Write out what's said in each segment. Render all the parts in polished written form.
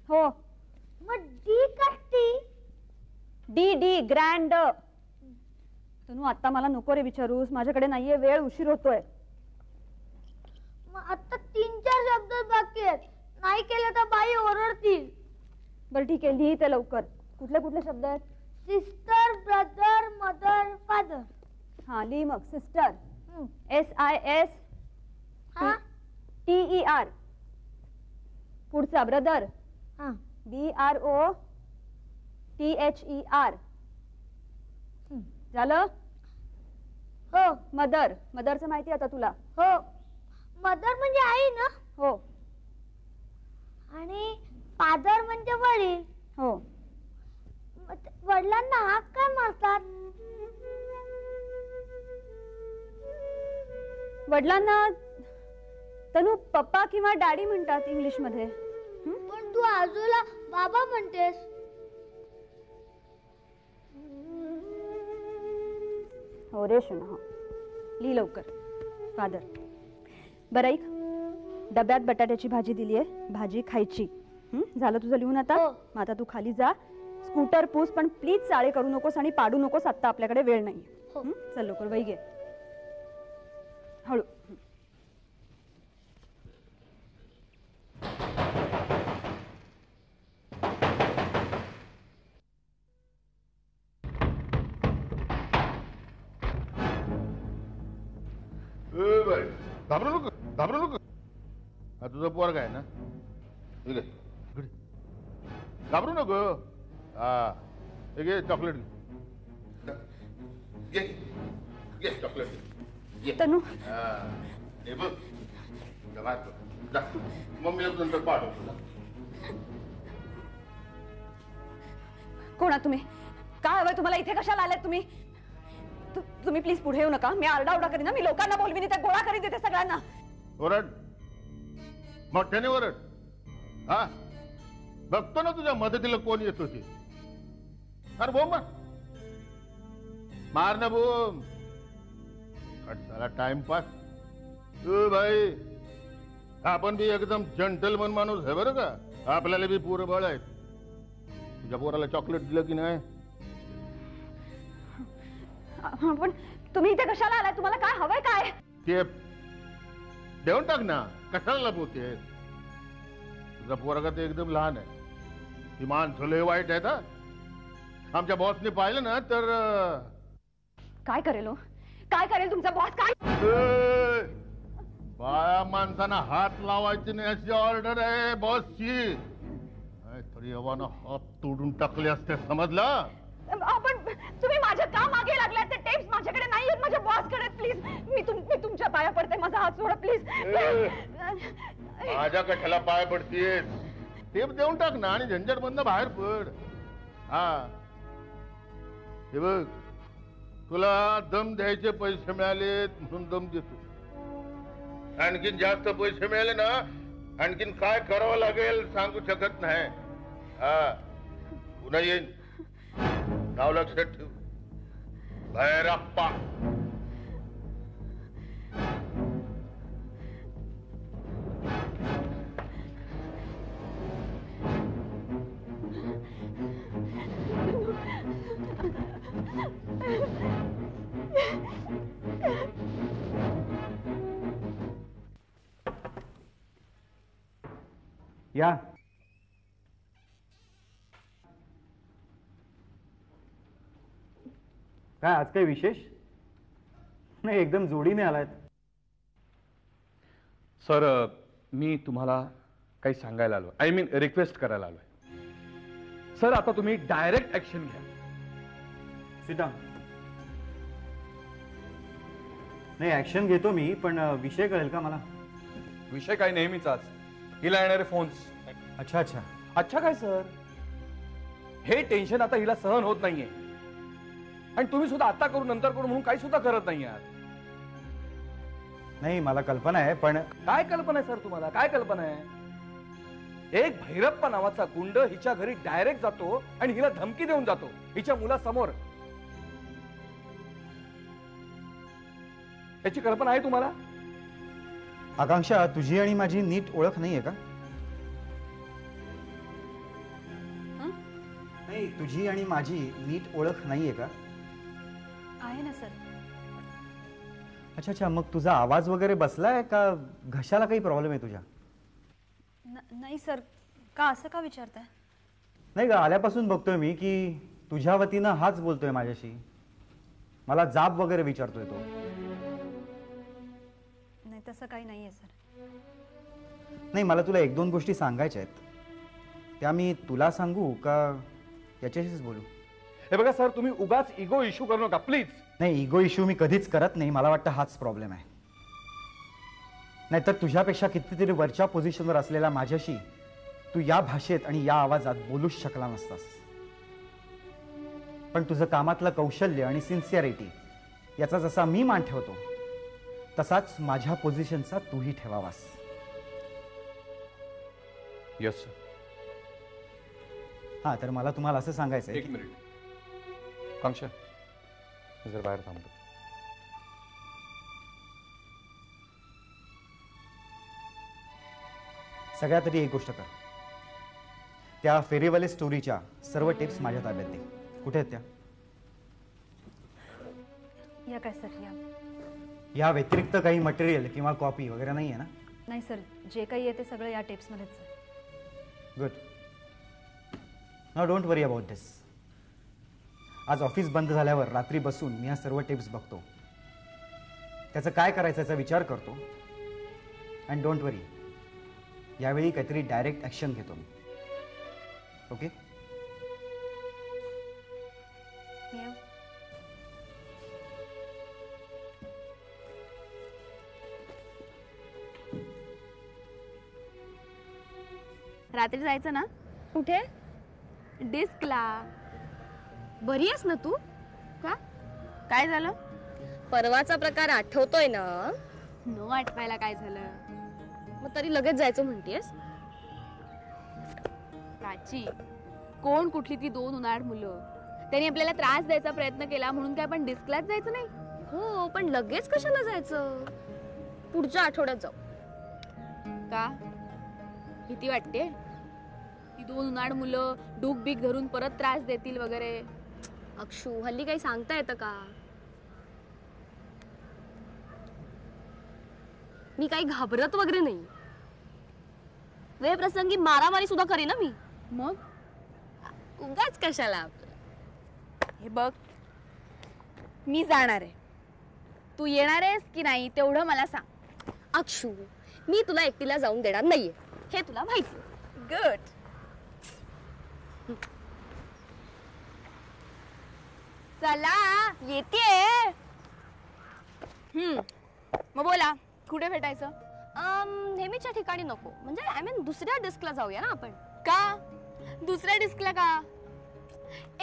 हो. मग डी कष्टी? D D grand. तनू आता मला नको रे विचारूस, माझ्याकडे नाहीये वेळ, उशीर होतोय. मग आता 3-4 शब्द बाकी आहेत, नाही केलं तर बाई ओरडतील. बरं ठीक आहे, लिही ते लवकर. कुठले कुठले शब्द आहेत? Sister, brother, mother, father. हा लिही मग. Sister SISTER. पुढचा ब्रदर BROTHER. झालं? हो. मदर, मदरचं माहिती आता तुला? हो. मदर म्हणजे आई ना? हो. आणि फादर म्हणजे वडील. हो. वडिलांना हाक काय मारतात? वडिलांना तनू पप्पा किंवा डॅडी म्हणतात इंग्लिश मध्ये. पण तू आजूला बाबा म्हणतेस. हो रे शोना. हो लिही लवकर. फादर. बरं ऐक, डब्यात बटाट्याची भाजी दिलीये, भाजी खायची. झालं तुझं लिहून आता? मग आता तू खाली जा, स्कूटर पूस, पण प्लीज चाळे करू नकोस आणि पाडू नकोस, आता आपल्याकडे वेळ नाही. चल लवकर, वही घे. हळू. घाबरू नको, घाबरू नको. हा तुझा पोरगा आहे ना? घाबरू नको. हा घे चॉकलेट. घे चॉकलेट. तनू हे बघ, मम्मीला नंतर पाठव तुला. कोण आहात तुम्ही? काय हवंय तुम्हाला? इथे कशाला आलात तुम्ही? तुम्ही प्लीज पुढे येऊ नका. मी आरडाओरडा करीन ना, मी लोकांना बोलवीन, त्या गोळा करीन तिथे सगळ्यांना. ओरड, मोठ्याने ओरड. हा बघतो ना तुझ्या मदतीला कोण येत होती. अरे बोम मार ना बोम. झाला टाइमपास. भाई आपण बी एकदम जंटलमन माणूस आहे बरं का. आपल्याला बी पोरं बळ आहेत. तुझ्या पोराला चॉकलेट दिलं की नाही? पण तुम्ही इथे कशाला आलाय? तुम्हाला काय हवंय? काय ते देऊन टाक ना, कशाला लपवते? तुझा पोरगा ते एकदम लहान आहे. ती माणसं लय वाईट आहेत. आमच्या बॉसने पाहिलं ना तर काय करेल? काय करेल तुमचा बॉस? काय बाया माणसांना हात लावायची नाही अशी ऑर्डर आहे बॉसची. तरी यवानं हात तोडून टाकले असते, समजलं? आपण तुम्ही माझ्या का मागे लागलात? ते टेप्स माझ्याकडे नाही आहेत, माझ्या बॉस कडे. प्लीज मी तुमच्या पाया पडते, माझा हात सोडा प्लीज. माझ्या कशाला पाय पडतीये? टेप देऊन टाक ना आणि झंझट मधनं बाहेर पड. हा हे बघ, तुला दम द्यायचे पैसे मिळाले म्हणून दम देतो. आणखीन जास्त पैसे मिळाले ना, आणखीन काय करावं लागेल सांगू शकत नाही. हा पुन्हा येईन, नाव लक्षात ठेव. भैरप्पा. या काय आज काही विशेष नाही? एकदम जोडीने आलायत. सर मी तुम्हाला काही सांगायला आलो, आय मीन रिक्वेस्ट करायला आलोय. सर आता तुम्ही डायरेक्ट ऍक्शन घ्या. Sit down. नाही ऍक्शन घेतो मी, पण विषय कळेल का मला? विषय काय नेहमीचाच, हिला येणारे फोन्स. अच्छा अच्छा अच्छा काय सर, हे टेन्शन आता हिला सहन होत नाहीये. आणि तुम्ही सुद्धा आता करू नंतर करू म्हणून काही सुद्धा करत नाही आहात. नाही मला कल्पना आहे, पण काय कल्पना आहे सर तुम्हाला? काय कल्पना आहे? एक भैरप्पा नावाचा गुंड हिच्या घरी डायरेक्ट जातो आणि हिला धमकी देऊन जातो हिच्या मुलासमोर. याची कल्पना आहे तुम्हाला? आकांक्षा, तुझी आणि माझी नीट ओळख नाहीये का? तुझी आणि माझी नीट ओळख नाहीये का? आहे ना सर. अच्छा अच्छा, मग तुझा आवाज वगैरे बसलाय का? घशाला काही प्रॉब्लेम आहे तुझ्या? नाही सर. का असं का विचारताय? नाही ग, आल्यापासून बघतोय मी की तुझ्या वतीनं हाच बोलतोय माझ्याशी. मला जाब वगैरे विचारतोय तो. नाही तसं काही नाहीये सर. नाही, मला तुला एक दोन गोष्टी सांगायच्या आहेत. त्या मी तुला सांगू का याच्याशीच बोलू? हे बघा सर, तुम्ही उगाच इगो इश्यू करू नका प्लीज. नाही, इगो इश्यू मी कधीच करत नाही. मला वाटतं हाच प्रॉब्लेम आहे. नाहीतर तुझ्यापेक्षा कितीतरी वरच्या पोझिशनवर असलेल्या माझ्याशी तू या भाषेत आणि या आवाजात बोलूच शकला नसतास. पण तुझं कामातलं कौशल्य आणि सिन्सिअरिटी याचा जसा मी मान ठेवतो तसाच माझ्या पोझिशनचा तूही ठेवावास. Yes sir. हा, तर मला तुम्हाला असं सांगायचं आहे एक मिनिट कांक्षा, मी जर बाहेर थांबतो. सगळ्यात आधी एक गोष्ट कर. त्या फेरीवाले स्टोरीच्या सर्व टिप्स माझ्या ताब्यात दे. कुठे आहेत त्या? या काय सर या. या व्यतिरिक्त काही मटेरियल किंवा कॉपी वगैरे नाही आहे ना? नाही सर, जे काही आहे ते सगळं या टेप्समध्येच आहे. Good. Now don't worry about this. आज ऑफिस बंद झाल्यावर रात्री बसून मी ह्या सर्व टिप्स बघतो. त्याचं काय करायचं याचा विचार करतो. अँड डोंट वरी, यावेळी काहीतरी डायरेक्ट ॲक्शन घेतो मी. ओके? मी येऊ? रात्री जायचं ना? कुठे? डिस्कला. बरी आहेस ना तू? का? काय झालं? परवाचा प्रकार आठवतोय ना? न आठवायला काय झालं? मग तरी लगेच जायचं म्हणतेस? प्राची, कोण कुठली ती दोन उन्हाळ मुलं? त्यांनी आपल्याला त्रास द्यायचा प्रयत्न केला म्हणून काय आपण डिस्कलाच जायचं नाही? हो, पण लगेच कशाला जायचं? पुढच्या आठवड्यात जाऊ. का? भीती वाटते? ती दोन उन्हाळ मुलं डूब बीक धरून परत त्रास देतील वगैरे. अक्षू, हल्ली काही सांगता येतं का? मी काही घाबरत वगैरे नाही. वेळ प्रसंगी मारामारी सुद्धा करी ना मी. मग उगाच कशाला? हे बघ, मी जाणार आहे. तू येणार आहेस की नाही तेवढं मला सांग. अक्षू, मी तुला एकटीला जाऊन देणार नाहीये, हे तुला माहिती. गुड. चला येते. मग बोला, कुठे भेटायचं? नेहमीच्या ठिकाणी नको. म्हणजे आय मीन दुसऱ्या डिस्कला जाऊया ना आपण. का? दुसऱ्या डिस्कला का?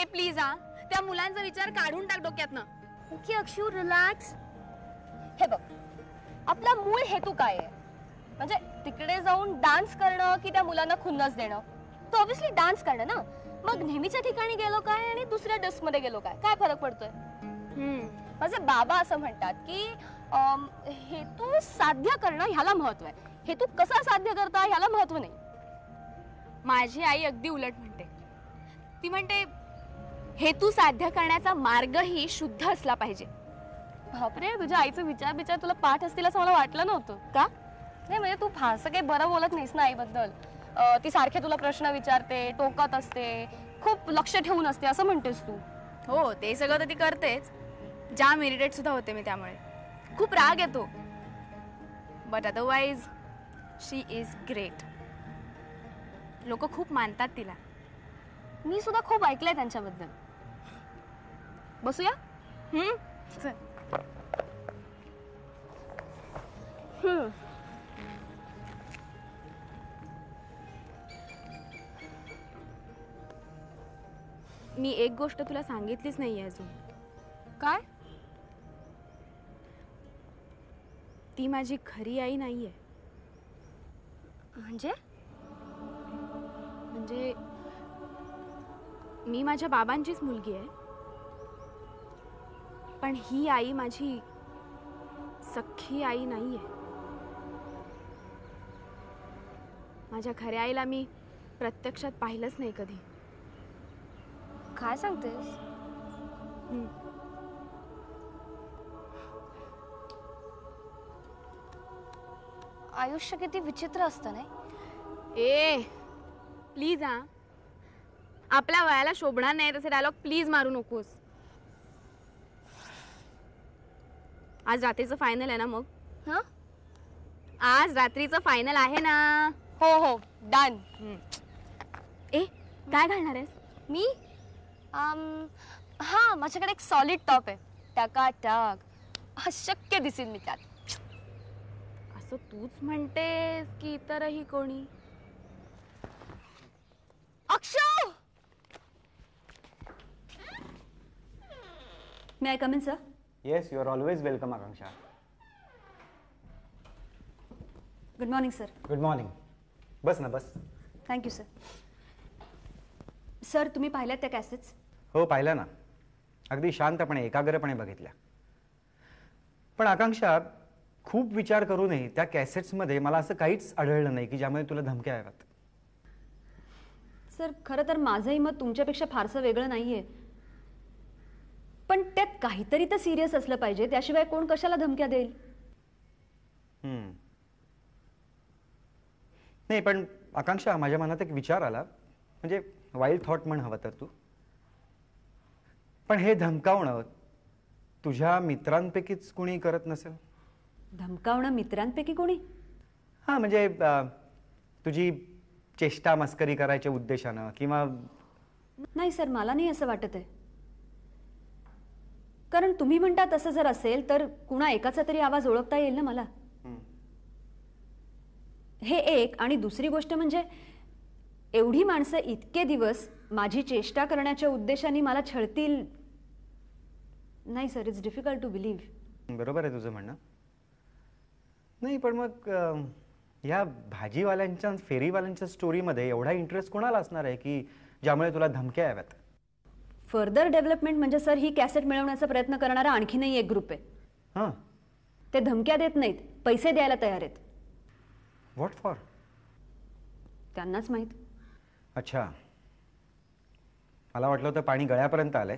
ए प्लीज हा, त्या मुलांचा विचार काढून टाक डोक्यातनं. Okay Akshu, relax. हे बघ, आपला मूळ हेतू काय आहे? म्हणजे तिकडे जाऊन डान्स करणं की त्या मुलांना खुन्नस देणं? तो ऑब्विसली डान्स करणं ना. मग नेहमीच्या ठिकाणी गेलो काय आणि दुसऱ्या डिस्क मध्ये गेलो काय फरक पडतोय? माझे बाबा असं म्हणतात की हेतू साध्य करणं ह्याला महत्व आहे, हेतू कसा साध्य करता ह्याला महत्व नाही. माझी आई अगदी उलट म्हणते. ती म्हणते हेतू साध्य करण्याचा मार्गही शुद्ध असला पाहिजे. बापरे, तुझ्या आईचं विचार तुला पाठ असतील असं मला वाटलं नव्हतं. का? नाही म्हणजे तू फारसं काही बरं बोलत नाहीस ना आईबद्दल. ती सारखे तुला प्रश्न विचारते, टोकत असते, खूप लक्ष ठेवून असते असं म्हणतेस तू. हो, ते सगळं तर ती करतेच. जाम इरिटेट सुद्धा होते मी त्यामुळे. खूप राग येतो. But otherwise she is great. लोक खूप मानतात तिला. मी सुद्धा खूप ऐकलंय त्यांच्याबद्दल. बसूया? चल. मी एक गोष्ट तुला सांगितलीच नाहीये अजून. काय? ती माझी खरी आई नाहीये. म्हणजे? म्हणजे मी माझ्या बाबांचीच मुलगी आहे, पण ही आई माझी सख्खी आई नाहीये. माझ्या खऱ्या आईला मी प्रत्यक्षात पाहिलंच नाही कधी. काय सांगतेस? आयुष्य किती विचित्र असतं नाही? ए प्लीज हा, आपल्या वयाला शोभणार नाही तसे डायलॉग प्लीज मारू नकोस. आज रात्रीचं फायनल आहे ना? मग हा, आज रात्रीचं फायनल आहे ना? हो हो, डन. ए काय घालणार आहेस? मी हा, माझ्याकडे एक सॉलिड टॉप आहे, टकाटक अशक्य दिसेल मी त्यात. असं तूच म्हणतेस की इतरही कोणी? Akshay, may I come in sir? Yes, you are always welcome Akanksha. Good morning sir. Good morning. बस ना, बस. Thank you sir. सर, तुम्ही पाहिल्यात त्या कॅसेट्स? हो, पाहिलं ना. अगदी शांतपणे, एकाग्रपणे बघितल्या. पण आकांक्षा, खूप विचार करूनही त्या कॅसेट्समध्ये मला असं काहीच आढळलं नाही की ज्यामुळे तुला धमक्या याव्यात. सर, खरं तर माझंही मत तुमच्यापेक्षा फारसं वेगळं नाहीये, पण त्यात काहीतरी तर सिरियस असलं पाहिजे, त्याशिवाय कोण कशाला धमक्या देईल? नाही, पण आकांक्षा, माझ्या मनात एक विचार आला, म्हणजे वाईल्ड थॉट म्हण हवं तर तू. पण हे धमकावणं तुझ्या मित्रांपैकीच कुणी करत नसेल? धमकावणं मित्रांपैकी कोणी? हां, म्हणजे तुझी चेष्टा मस्करी करायच्या उद्देशानं किंवा... नाही सर, मला नाही असं वाटत आहे. कारण तुम्ही म्हणता तसं जर असेल तर कुणा एकाचा तरी आवाज ओळखता येईल ना मला. हे एक. आणि दुसरी गोष्ट म्हणजे एवढी माणसं इतके दिवस माझी चेष्टा करण्याच्या उद्देशाने मला छळतील? नाही sir, it's difficult to believe. बरोबर आहे तुझं म्हणणं. नाही, पण मग या भाजीवाल्यांच्या फेरीवाल्यांच्या स्टोरीमध्ये एवढा इंटरेस्ट कोणाला असणार आहे की ज्यामुळे तुला धमक्या याव्यात? फर्दर डेव्हलपमेंट म्हणजे सर, ही कॅसेट मिळवण्याचा प्रयत्न करणारा आणखीनही एक ग्रुप आहे. हां, ते धमक्या देत नाहीत, पैसे द्यायला तयार आहेत. What for? त्यांनाच माहीत. अच्छा, मला वाटलं होतं पाणी गळ्यापर्यंत आलंय,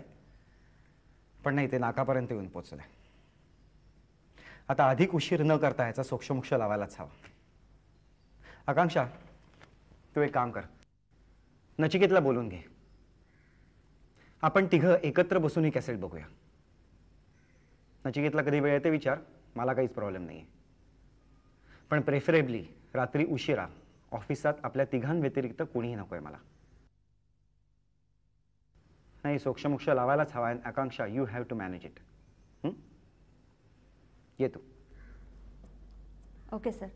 पण नाही, ते नाकापर्यंत येऊन पोचलंय. आता अधिक उशीर न करता याचा सोक्षमोक्ष लावायलाच हवा. आकांक्षा, तू एक काम कर, नचिकेतला बोलून घे. आपण तिघं एकत्र बसून ही कॅसेट बघूया. नचिकेतला कधी वेळ येते विचार, मला काहीच प्रॉब्लेम नाही आहे. पण प्रेफरेबली रात्री उशिरा ऑफिसात आपल्या तिघांव्यतिरिक्त कोणीही नकोय मला. नाही, सोक्षमोक्ष लावायलाच हवा. Akanksha, you have to manage it. ये तू. Okay sir.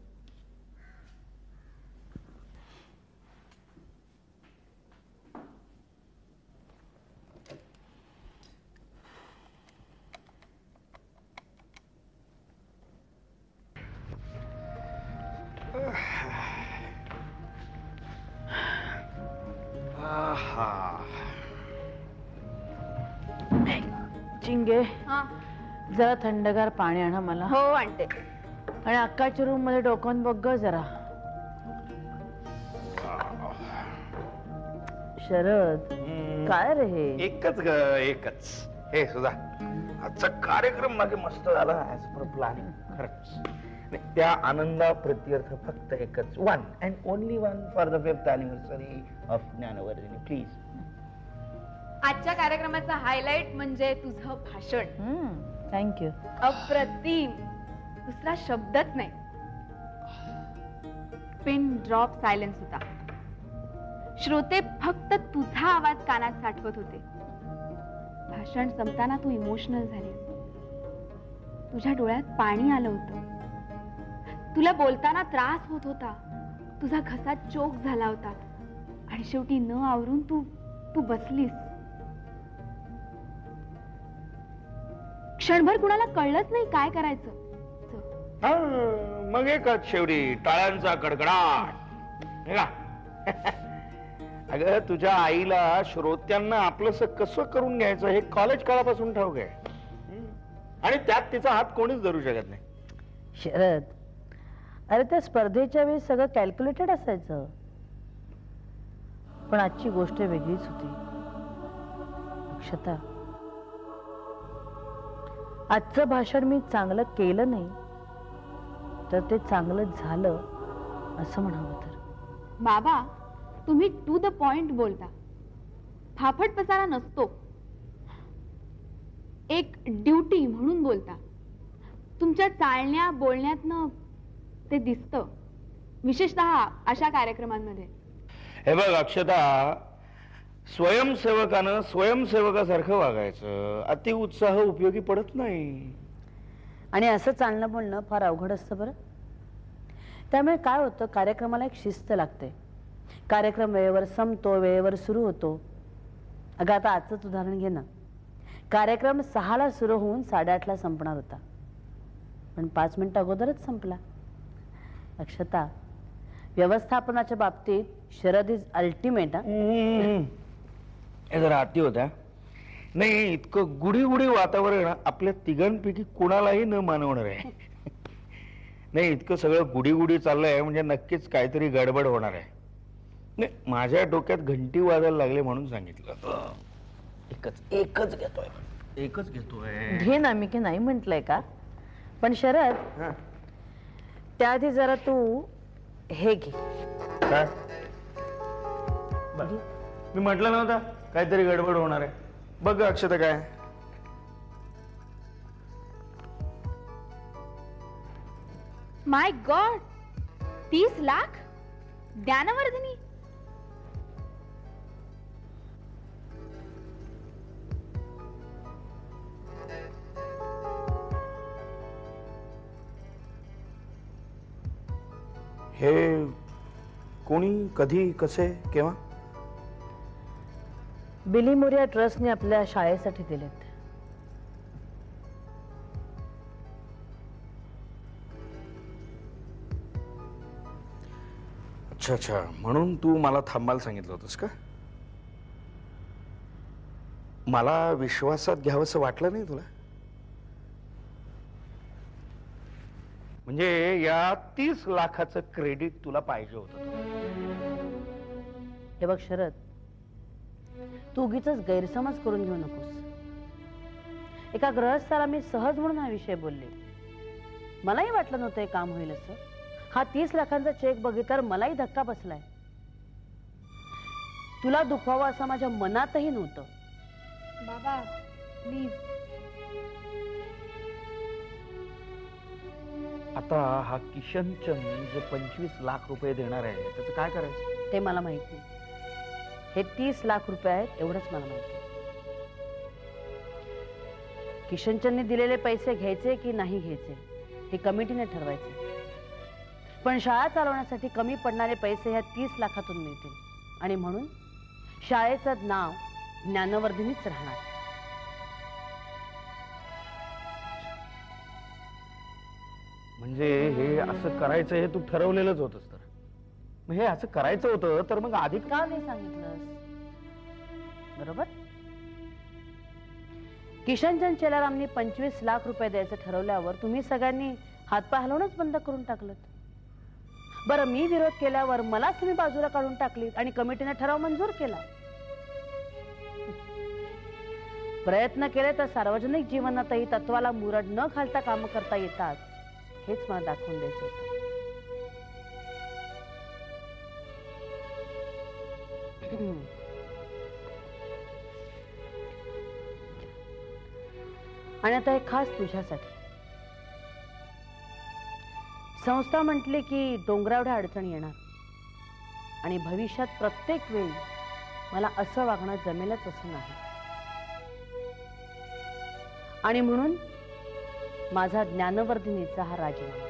चिंगे, हा जरा थंडगार पाणी आण मला. हो आणते. आणि अक्काच्या रूम मध्ये डोकावून बघ ग जरा. शरद, काय रे हे? एकच ग, एकच. हे सुद्धा आजचा कार्यक्रम मागे मस्त झाला, ऍज पर प्लॅनिंग. खरंच त्या आनंदा प्रत्यर्थ फक्त एकच, one and only one, for the 5th anniversary of ज्ञानवर्धिनी. Please. आजच्या कार्यक्रमाचा हायलाइट म्हणजे तुझं भाषण. थँक्यू. अप्रतिम, दुसरा शब्दच नाही. पिन ड्रॉप सायलेन्स होता. श्रोते फक्त तुझा आवाज कानात साठवत होते. भाषण संपताना तू इमोशनल झालीस. तुझ्या डोळ्यात पाणी आलं होतं. तुला बोलताना त्रास होत होता. तुझा घसा चोक झाला होता. आणि शेवटी न आवरून तू बसलीस. क्षणभर कुणाला कळलंच नाही काय करायचं. मग एकच शेवटी टाळ्यांचा कडकडाट. हे का? अगं, तुझ्या आईला श्रोत्यांना आपलंस कसं करून घ्यायचं हे कॉलेज काळापासून ठाऊक आहे. आणि त्यात तिचा हात कोणीच धरू शकत नाही. शरद, अरे त्या स्पर्धेच्या वेळी सगळं कॅल्क्युलेटेड असायचं. पण आजची गोष्ट वेगळीच होती. अक्षता, आजचं भाषण मी चांगलं केलं नाही तर ते चांगलं झालं असं म्हणावं तर. बाबा, तुम्ही टू द पॉइंट बोलता, फाफट पसारा नसतो. एक ड्युटी म्हणून बोलता. तुमच्या चालण्या बोलण्यातनं ते दिसतं, विशेषतः अशा कार्यक्रमांमध्ये. हे बघ अक्षता, स्वयंसेवकानं स्वयंसेवकासारखं वागायचं. अति उत्साह उपयोगी पडत नाही. आणि असं चालणं बोलणं फार अवघड असतं बरं. त्यामुळे काय होतं, कार्यक्रमाला एक शिस्त लागते. कार्यक्रम वेळेवर संपतो, वेळेवर सुरू होतो. अगं आता आजचंच उदाहरण घे ना. कार्यक्रम 6ला सुरू होऊन 8:30ला संपणार होता, पण 5 मिनिटं अगोदरच संपला. अक्षता, व्यवस्थापनाच्या बाबतीत शरद इज अल्टिमेट. हे जरा अति होत्या. नाही, इतकं गुढी गुढी वातावरण आपल्या तिघांपैकी कुणालाही न मानवणार आहे. नाही, इतकं सगळं गुढी गुढी चाललंय म्हणजे नक्कीच काहीतरी गडबड होणार आहे. नाही, माझ्या डोक्यात घंटी वाजायला लागले म्हणून सांगितलं. एकच घेतोय. घे ना, मी की नाही म्हटलंय का. पण शरद, त्याआधी जरा तू हे घे. काय? मी म्हटलं नव्हतं काहीतरी गडबड होणार आहे. बघ अक्षता, काय माय गॉड, 30 लाख ज्ञानवर्धिनी. हे कोणी, कधी, कसे, केव्हा? बिली मोरिया ट्रस्टने आपल्या शाळेसाठी दिलेत. अच्छा अच्छा, म्हणून तू मला थांबायला सांगितलं होतंस का? मला विश्वासात घ्यावंसं वाटलं नाही तुला? म्हणजे या 30 लाखाचं क्रेडिट तुला पाहिजे होतं. हे बघ शरद, तू उगीच गैरसमज करून घेऊ नकोस. एका गृहस्थाला मी सहज म्हणून हा विषय बोलले. मलाही वाटलं नव्हतं हे काम होईल असं. हा 30 लाखांचा चेक बघितल्यावर मलाही धक्का बसलाय. तुला दुखवावं असं माझ्या मनातही नव्हतं. बाबा प्लीज. आता हा किशनचंद जे 25 लाख रुपये देणार आहे त्याचं काय करायचं? ते मला माहित नाही. हे 30 लाख रुपये आहेत एवढंच मला माहिती. किशनचंदने दिलेले पैसे घ्यायचे की नाही घ्यायचे हे कमिटीने ठरवायचे. पण शाळा चालवण्यासाठी कमी पडणारे पैसे ह्या 30 लाखातून मिळतील. आणि म्हणून शाळेचं नाव ज्ञानवर्धिनीच राहणार. म्हणजे हे असं करायचं हे तू ठरवलेलंच होतंस. तर मग हे असं करायचं होतं तर मग आधी का नाही सांगितलंस? बरोबर. किशनचंद चेलारामनी 25 लाख रुपये द्यायचं ठरवल्यावर तुम्ही सगळ्यांनी हातपाय हलवणंच बंद करून टाकलं. बरं, मी विरोध केल्यावर मलाच तुम्ही बाजूला काढून टाकलीत आणि कमिटीने ठराव मंजूर केला. प्रयत्न केले तर सार्वजनिक जीवनातही तत्वाला मुरड न घालता काम करता येतात हेच मला दाखवून द्यायचं होतं. आणि आता एक खास तुझ्यासाठी. संस्था म्हटली की डोंगरावढ्या अडचणी येणार आणि भविष्यात प्रत्येक वेळी मला असं वागणं जमेलच असं नाही. आणि म्हणून माझा ज्ञानवर्धिनीचा हा राजीनामा.